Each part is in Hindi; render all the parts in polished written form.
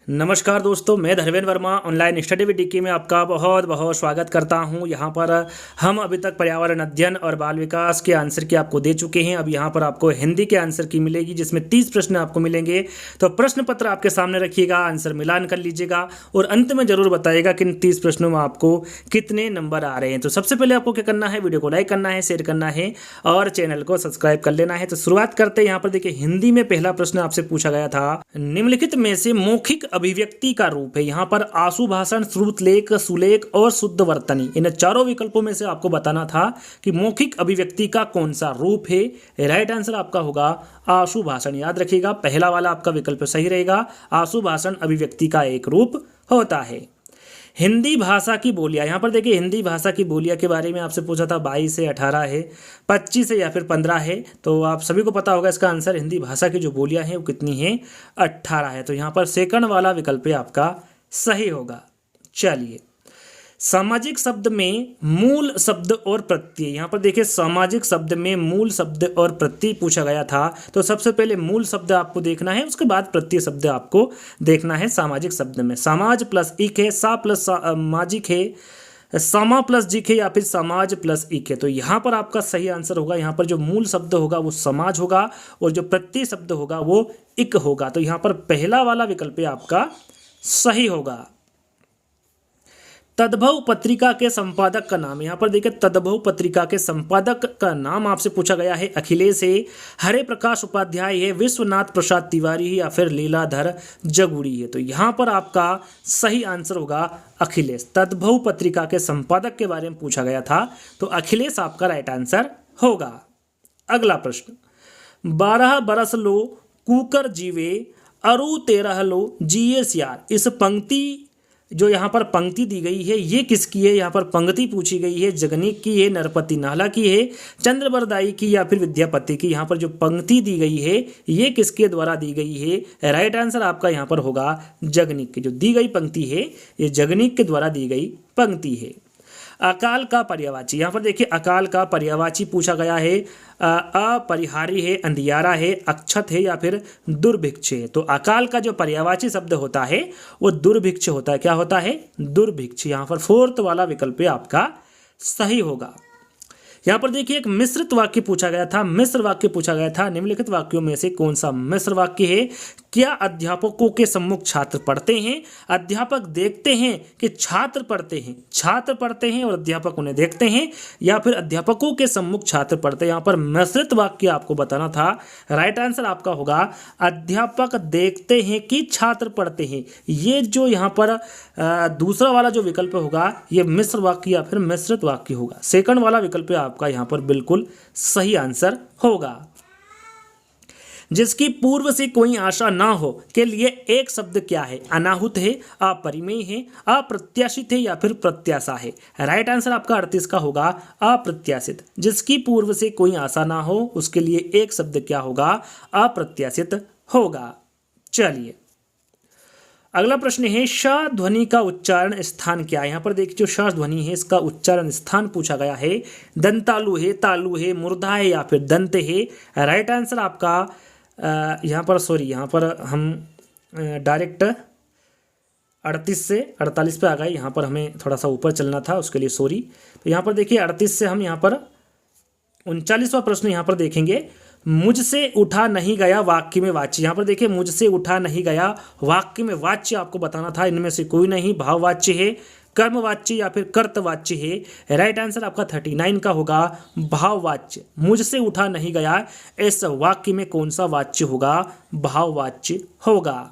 नमस्कार दोस्तों, मैं Dharmendra Verma online study with DK में आपका बहुत बहुत स्वागत करता हूं। यहां पर हम अभी तक पर्यावरण अध्ययन और बाल विकास के आंसर की आपको दे चुके हैं। अब यहां पर आपको हिंदी के आंसर की मिलेगी, जिसमें 30 प्रश्न आपको मिलेंगे। तो प्रश्न पत्र आपके सामने रखिएगा, आंसर मिलान कर लीजिएगा और अंत में जरूर बताइएगा कि इन 30 प्रश्नों में आपको कितने नंबर आ रहे हैं। तो सबसे पहले आपको क्या करना है, वीडियो को लाइक करना है, शेयर करना है और चैनल को सब्सक्राइब कर लेना है। तो शुरुआत करते हैं। यहाँ पर देखिए, हिंदी में पहला प्रश्न आपसे पूछा गया था, निम्नलिखित में से मौखिक अभिव्यक्ति का रूप है। यहाँ पर आशु भाषण, श्रुतलेख, सुलेख और शुद्ध वर्तनी, इन चारों विकल्पों में से आपको बताना था कि मौखिक अभिव्यक्ति का कौन सा रूप है। राइट आंसर आपका होगा आशु भाषण। याद रखिएगा, पहला वाला आपका विकल्प सही रहेगा। आशु भाषण अभिव्यक्ति का एक रूप होता है। हिंदी भाषा की बोलियाँ, यहाँ पर देखिए हिंदी भाषा की बोलियाँ के बारे में आपसे पूछा था, 22 है, 18 है, 25 है या फिर 15 है। तो आप सभी को पता होगा इसका आंसर, हिंदी भाषा की जो बोलियाँ हैं वो कितनी है, 18 है। तो यहाँ पर सेकंड वाला विकल्प आपका सही होगा। चलिए, सामाजिक शब्द में मूल शब्द और प्रत्यय, यहाँ पर देखिए सामाजिक शब्द में मूल शब्द और प्रत्यय पूछा गया था। तो सबसे पहले मूल शब्द आपको देखना है, उसके बाद प्रत्यय शब्द आपको देखना है। सामाजिक शब्द में समाज प्लस इक है, सा प्लस सामाजिक है, समा प्लस जिक है या फिर समाज प्लस इक है। तो यहाँ पर आपका सही आंसर होगा, यहाँ पर जो मूल शब्द होगा वो समाज होगा और जो प्रत्यय शब्द होगा वो इक होगा। तो यहाँ पर पहला वाला विकल्प आपका सही होगा। तद्भव पत्रिका के संपादक का नाम, यहाँ पर देखिए तद्भव पत्रिका के संपादक का नाम आपसे पूछा गया है। अखिलेश है, हरे प्रकाश उपाध्याय है, विश्वनाथ प्रसाद तिवारी है या फिर लीलाधर जगुड़ी है। तो यहाँ पर आपका सही आंसर होगा अखिलेश। तद्भव पत्रिका के संपादक के बारे में पूछा गया था, तो अखिलेश आपका राइट आंसर होगा। अगला प्रश्न, 12 बरस लो कुकर जीवे, अरु 13 लो जिये सियार। इस पंक्ति, जो यहाँ पर पंक्ति दी गई है, ये किसकी है? यहाँ पर पंक्ति पूछी गई है, जगनीक की है, नरपति नाहला की है, चंद्रबरदाई की या फिर विद्यापति की। यहाँ पर जो पंक्ति दी गई है ये किसके द्वारा दी गई है? राइट आंसर आपका यहाँ पर होगा जगनीक की। जो दी गई पंक्ति है ये जगनीक के द्वारा दी गई पंक्ति है। अकाल का पर्यायवाची, यहाँ पर देखिए अकाल का पर्यायवाची पूछा गया है। अपरिहारी है, अंधियारा है, अक्षत है या फिर दुर्भिक्ष है। तो अकाल का जो पर्यायवाची शब्द होता है वो दुर्भिक्ष होता है। क्या होता है? दुर्भिक्ष। यहाँ पर फोर्थ वाला विकल्प आपका सही होगा। यहाँ पर देखिए एक मिश्रित वाक्य पूछा गया था, मिश्र वाक्य पूछा गया था। निम्नलिखित वाक्यों में से कौन सा मिश्र वाक्य है? क्या अध्यापकों के सम्मुख छात्र पढ़ते हैं? अध्यापक देखते हैं कि छात्र पढ़ते हैं? छात्र पढ़ते हैं और अध्यापक उन्हें देखते हैं, या फिर अध्यापकों के सम्मुख छात्र पढ़ते हैं? यहाँ पर मिश्रित वाक्य आपको बताना था। राइट आंसर आपका होगा अध्यापक देखते हैं कि छात्र पढ़ते हैं। ये जो यहाँ पर दूसरा वाला जो विकल्प होगा ये मिश्र वाक्य या फिर मिश्रित वाक्य होगा। सेकंड वाला विकल्प आपका यहाँ पर बिल्कुल सही आंसर होगा। जिसकी पूर्व से कोई आशा ना हो के लिए एक शब्द क्या है? अनाहुत है, अपरिमेय है, अप्रत्याशित है या फिर प्रत्याशा है? राइट आंसर आपका 38 का होगा अप्रत्याशित। जिसकी पूर्व से कोई आशा ना हो उसके लिए एक शब्द क्या होगा? अप्रत्याशित होगा। चलिए, अगला प्रश्न है, श ध्वनि का उच्चारण स्थान क्या है? यहाँ पर देखिए जो श ध्वनि है इसका उच्चारण स्थान पूछा गया है। दंतालु है, तालु है, मूर्धा है या फिर दंत है? राइट आंसर आपका यहाँ पर हम डायरेक्ट 38 से 48 पे आ गए। यहाँ पर हमें थोड़ा सा ऊपर चलना था, उसके लिए सॉरी। तो यहाँ पर देखिए 38 से हम यहाँ पर 39वां प्रश्न यहाँ पर देखेंगे। मुझसे उठा नहीं गया वाक्य में वाच्य। यहाँ पर देखिए मुझसे उठा नहीं गया वाक्य में वाच्य आपको बताना था। इनमें से कोई नहीं, भाववाच्य है, कर्मवाच्य या फिर कर्तवाच्य है? राइट आंसर आपका 39 का होगा भाववाच्य। मुझसे उठा नहीं गया, इस वाक्य में कौन सा वाच्य होगा? भाववाच्य होगा।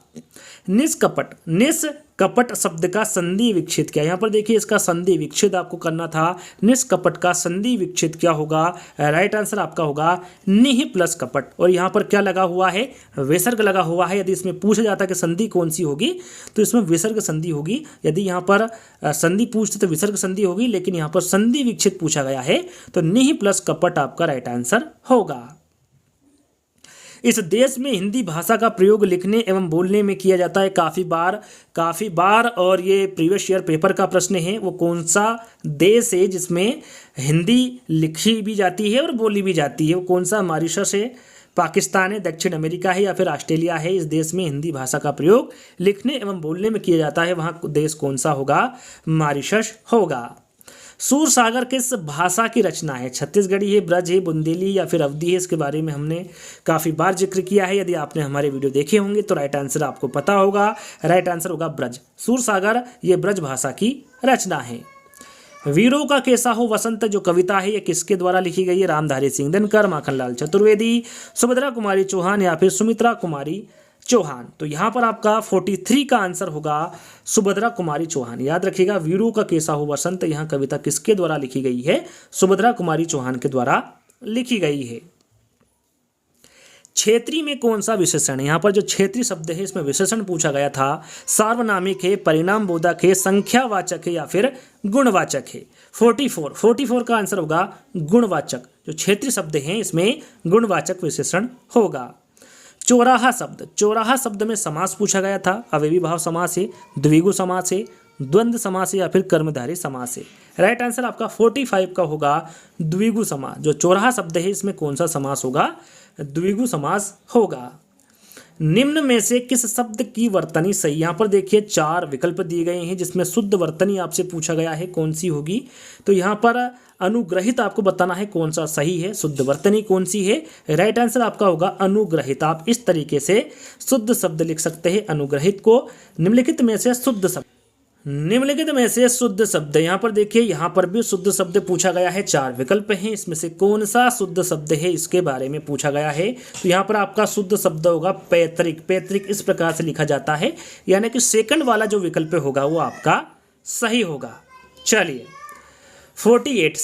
निष्कपट, निष्कपट शब्द का संधि विच्छेद क्या? यहाँ पर देखिए इसका संधि विच्छेद आपको करना था। निष्कपट का संधि विच्छेद क्या होगा? राइट आंसर आपका होगा निह प्लस कपट। और यहाँ पर क्या लगा हुआ है? विसर्ग लगा हुआ है। यदि इसमें पूछा जाता कि संधि कौन सी होगी तो इसमें विसर्ग संधि होगी। यदि यहाँ पर संधि पूछते तो विसर्ग संधि होगी, लेकिन यहाँ पर संधि विच्छेद पूछा गया है तो निह प्लस कपट आपका राइट आंसर होगा। इस देश में हिंदी भाषा का प्रयोग लिखने एवं बोलने में किया जाता है काफ़ी बार और ये प्रीवियस ईयर पेपर का प्रश्न है। वो कौन सा देश है जिसमें हिंदी लिखी भी जाती है और बोली भी जाती है? वो कौन सा? मॉरिशस है, पाकिस्तान है, दक्षिण अमेरिका है या फिर ऑस्ट्रेलिया है, इस देश में हिंदी भाषा का प्रयोग लिखने एवं बोलने में किया जाता है, वहाँ देश कौन सा होगा? मॉरिशस होगा। सूर सागर किस भाषा की रचना है? छत्तीसगढ़ी है, ब्रज है, बुंदेली या फिर अवधी है? इसके बारे में हमने काफ़ी बार जिक्र किया है। यदि आपने हमारे वीडियो देखे होंगे तो राइट आंसर आपको पता होगा। राइट आंसर होगा ब्रज। सूर सागर ये ब्रज भाषा की रचना है। वीरों का कैसा हो वसंत जो कविता है ये किसके द्वारा लिखी गई है? रामधारी सिंह दिनकर, माखनलाल चतुर्वेदी, सुभद्रा कुमारी चौहान या फिर सुमित्रा कुमारी चौहान। तो यहाँ पर आपका 43 का आंसर होगा सुभद्रा कुमारी चौहान। याद रखिएगा, वीरों का कैसा हो वसंत यहाँ कविता किसके द्वारा लिखी गई है? सुभद्रा कुमारी चौहान के द्वारा लिखी गई है। क्षेत्री में कौन सा विशेषण है? यहाँ पर जो क्षेत्री शब्द है इसमें विशेषण पूछा गया था। सार्वनामिक है, परिणाम बोधक है, संख्यावाचक है या फिर गुणवाचक है? 44 का आंसर होगा गुणवाचक। जो क्षेत्री शब्द हैं इसमें गुणवाचक विशेषण होगा। चौराहा शब्द में समास पूछा गया था। अवयवी भाव समास है, द्विगु समास है, द्वंद्व समास है या फिर कर्मधारय समास है? राइट आंसर आपका 45 का होगा द्विगु समास। जो चौराहा शब्द है इसमें कौन सा समास होगा? द्विगु समास होगा। निम्न में से किस शब्द की वर्तनी सही? यहाँ पर देखिए 4 विकल्प दिए गए हैं जिसमें शुद्ध वर्तनी आपसे पूछा गया है कौन सी होगी? तो यहाँ पर अनुग्रहित आपको बताना है कौन सा सही है, शुद्ध वर्तनी कौन सी है? राइट आंसर आपका होगा अनुग्रहित। आप इस तरीके से शुद्ध शब्द लिख सकते हैं अनुग्रहित को। निम्नलिखित में से शुद्ध शब्द, निम्नलिखित में से शुद्ध शब्द, यहाँ पर देखिए यहाँ पर भी शुद्ध शब्द पूछा गया है। 4 विकल्प हैं, इसमें से कौन सा शुद्ध शब्द है इसके बारे में पूछा गया है। तो यहाँ पर आपका शुद्ध शब्द होगा पैतृक। पैतृक इस प्रकार से लिखा जाता है, यानी कि सेकंड वाला जो विकल्प होगा वो आपका सही होगा। चलिए 48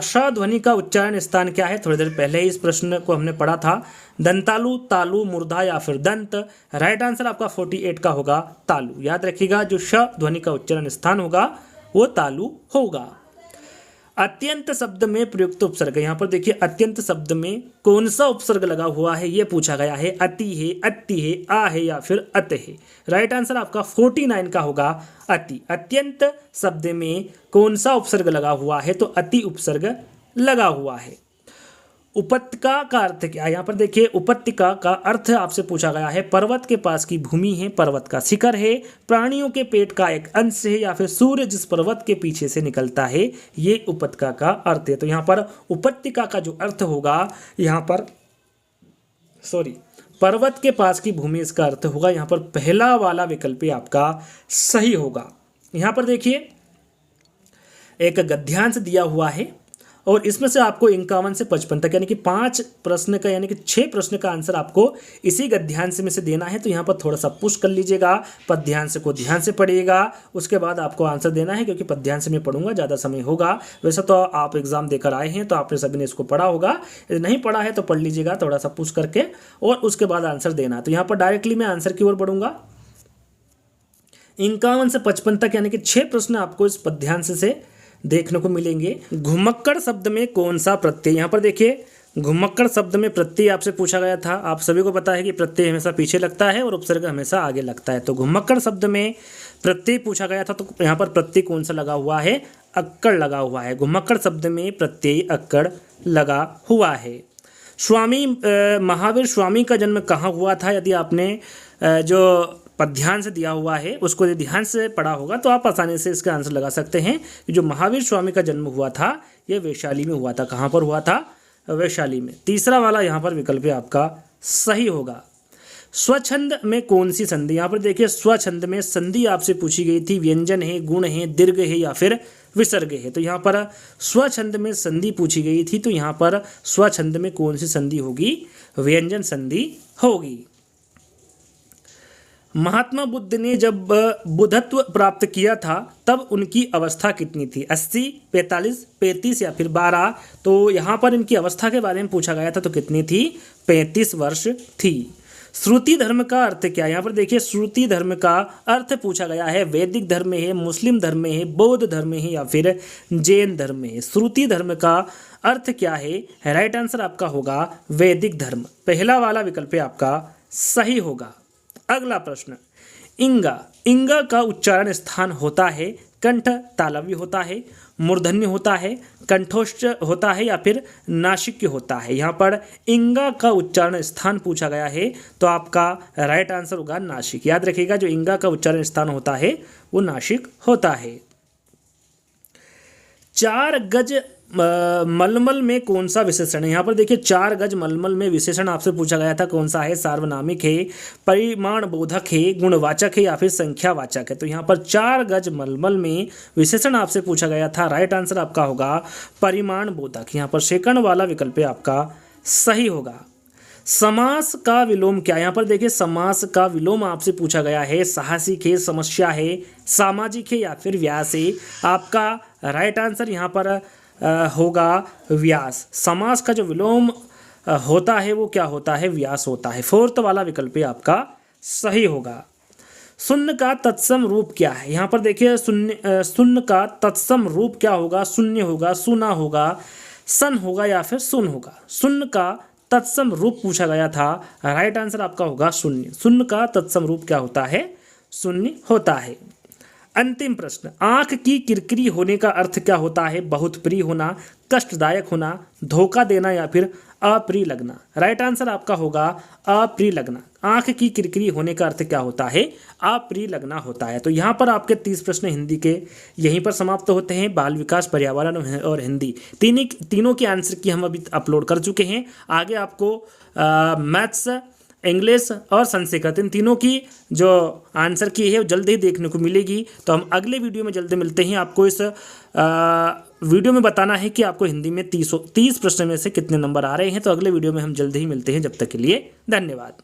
श ध्वनि का उच्चारण स्थान क्या है? थोड़ी देर पहले इस प्रश्न को हमने पढ़ा था। दंतालु, तालु, मूर्धा या फिर दंत? राइट आंसर आपका 48 का होगा तालु। याद रखिएगा, जो श ध्वनि का उच्चारण स्थान होगा वो तालु होगा। अत्यंत शब्द में प्रयुक्त उपसर्ग, यहाँ पर देखिए अत्यंत शब्द में कौन सा उपसर्ग लगा हुआ है ये पूछा गया है। अति है, अति है, आ है या फिर अत है? राइट आंसर आपका 49 का होगा अति। अत्यंत शब्द में कौन सा उपसर्ग लगा हुआ है? तो अति उपसर्ग लगा हुआ है। उपत्यका का अर्थ क्या है? यहाँ पर देखिए उपत्यका का अर्थ आपसे पूछा गया है। पर्वत के पास की भूमि है, पर्वत का शिखर है, प्राणियों के पेट का एक अंश है या फिर सूर्य जिस पर्वत के पीछे से निकलता है, ये उपत्यका का अर्थ है। तो यहाँ पर उपत्यका का जो अर्थ होगा यहाँ पर पर्वत के पास की भूमि इसका अर्थ होगा। यहाँ पर पहला वाला विकल्प आपका सही होगा। यहाँ पर देखिए एक गद्यांश दिया हुआ है और इसमें से आपको 51 से 55 तक यानी कि 5 प्रश्न का यानी कि 6 प्रश्न का आंसर आपको इसी गद्यांश में से देना है। तो यहाँ पर थोड़ा सा पुश कर लीजिएगा, पद्यांश को ध्यान से पढ़िएगा, उसके बाद आपको आंसर देना है। क्योंकि पद्यांश में पढ़ूंगा ज़्यादा समय होगा। वैसे तो आप एग्जाम देकर आए हैं तो आपने सभी ने इसको पढ़ा होगा, यदि नहीं पढ़ा है तो पढ़ लीजिएगा थोड़ा सा पुश करके और उसके बाद आंसर देना। तो यहाँ पर डायरेक्टली मैं आंसर की ओर बढ़ूंगा। 51 से 55 तक यानी कि 6 प्रश्न आपको इस पद्यांश से देखने को मिलेंगे। घुमक्कड़ शब्द में कौन सा प्रत्यय? यहाँ पर देखिए घुमक्कड़ शब्द में प्रत्यय आपसे पूछा गया था। आप सभी को पता है कि प्रत्यय हमेशा पीछे लगता है और उपसर्ग हमेशा आगे लगता है। तो घुमक्कड़ शब्द में प्रत्यय पूछा गया था, तो यहाँ पर प्रत्यय कौन सा लगा हुआ है? अक्कड़ लगा हुआ है। घुमक्कड़ शब्द में प्रत्यय अक्कड़ लगा हुआ है। स्वामी महावीर स्वामी का जन्म कहाँ हुआ था? यदि आपने जो पद्यांश दिया हुआ है उसको यदि ध्यान से पढ़ा होगा तो आप आसानी से इसका आंसर लगा सकते हैं। जो महावीर स्वामी का जन्म हुआ था ये वैशाली में हुआ था। कहाँ पर हुआ था? वैशाली में। तीसरा वाला यहाँ पर विकल्प आपका सही होगा। स्वछंद में कौन सी संधि? यहाँ पर देखिए स्वछंद में संधि आपसे पूछी गई थी। व्यंजन है, गुण है, दीर्घ है या फिर विसर्ग है? तो यहाँ पर स्वछंद में संधि पूछी गई थी। तो यहाँ पर स्वछंद में कौन सी संधि होगी? व्यंजन संधि होगी। महात्मा बुद्ध ने जब बुद्धत्व प्राप्त किया था तब उनकी अवस्था कितनी थी? 80, 45, 35 या फिर 12? तो यहाँ पर इनकी अवस्था के बारे में पूछा गया था, तो कितनी थी? 35 वर्ष थी। श्रुति धर्म का अर्थ क्या है? यहाँ पर देखिए श्रुति धर्म का अर्थ पूछा गया है। वैदिक धर्म है, मुस्लिम धर्म है, बौद्ध धर्म है या फिर जैन धर्म है? श्रुति धर्म का अर्थ क्या है? राइट आंसर आपका होगा वैदिक धर्म। पहला वाला विकल्प आपका सही होगा। अगला प्रश्न, इंगा, इंगा का उच्चारण स्थान होता है कंठ तालव्य होता है, मूर्धन्य होता है, कंठोष्ठ होता है या फिर नासिक्य होता है। यहाँ पर इंगा का उच्चारण स्थान पूछा गया है तो आपका राइट आंसर होगा नासिक। याद रखिएगा जो इंगा का उच्चारण स्थान होता है वो नासिक होता है। 4 गज मलमल में कौन सा विशेषण है? यहाँ पर देखिए 4 गज मलमल में विशेषण आपसे पूछा गया था कौन सा है? सार्वनामिक है, परिमाण बोधक है, गुणवाचक है या फिर संख्यावाचक है। तो यहाँ पर 4 गज मलमल में विशेषण आपसे पूछा गया था, राइट आंसर आपका होगा परिमाण बोधक। यहाँ पर सेकंड वाला विकल्प आपका सही होगा। समास का विलोम क्या? यहाँ पर देखिए समास का विलोम आपसे पूछा गया है, साहसिक है, समस्या है, सामाजिक है या फिर व्यास है। आपका राइट आंसर यहाँ पर होगा व्यास। समास का जो विलोम होता है वो क्या होता है? व्यास होता है। फोर्थ वाला विकल्प आपका सही होगा। शून्य का तत्सम रूप क्या है? यहाँ पर देखिए शून्य का तत्सम रूप क्या होगा? शून्य होगा, सुना होगा, सन होगा या फिर सुन होगा। शून्य का तत्सम रूप पूछा गया था, राइट आंसर आपका होगा शून्य। शून्य का तत्सम रूप क्या होता है? शून्य होता है। अंतिम प्रश्न, आंख की किरकिरी होने का अर्थ क्या होता है? बहुत प्रिय होना, कष्टदायक होना, धोखा देना या फिर अप्रिय लगना। राइट आंसर आपका होगा अप्रिय लगना। आंख की किरकिरी होने का अर्थ क्या होता है? अप्रिय लगना होता है। तो यहाँ पर आपके 30 प्रश्न हिंदी के यहीं पर समाप्त होते हैं। बाल विकास, पर्यावरण और हिंदी तीनों के आंसर की हम अभी अपलोड कर चुके हैं। आगे आपको मैथ्स, इंग्लिश और संस्कृत इन तीनों की जो आंसर की है वो जल्द ही देखने को मिलेगी। तो हम अगले वीडियो में जल्दी मिलते हैं। आपको इस वीडियो में बताना है कि आपको हिंदी में 30 प्रश्न में से कितने नंबर आ रहे हैं। तो अगले वीडियो में हम जल्द ही मिलते हैं। जब तक के लिए धन्यवाद।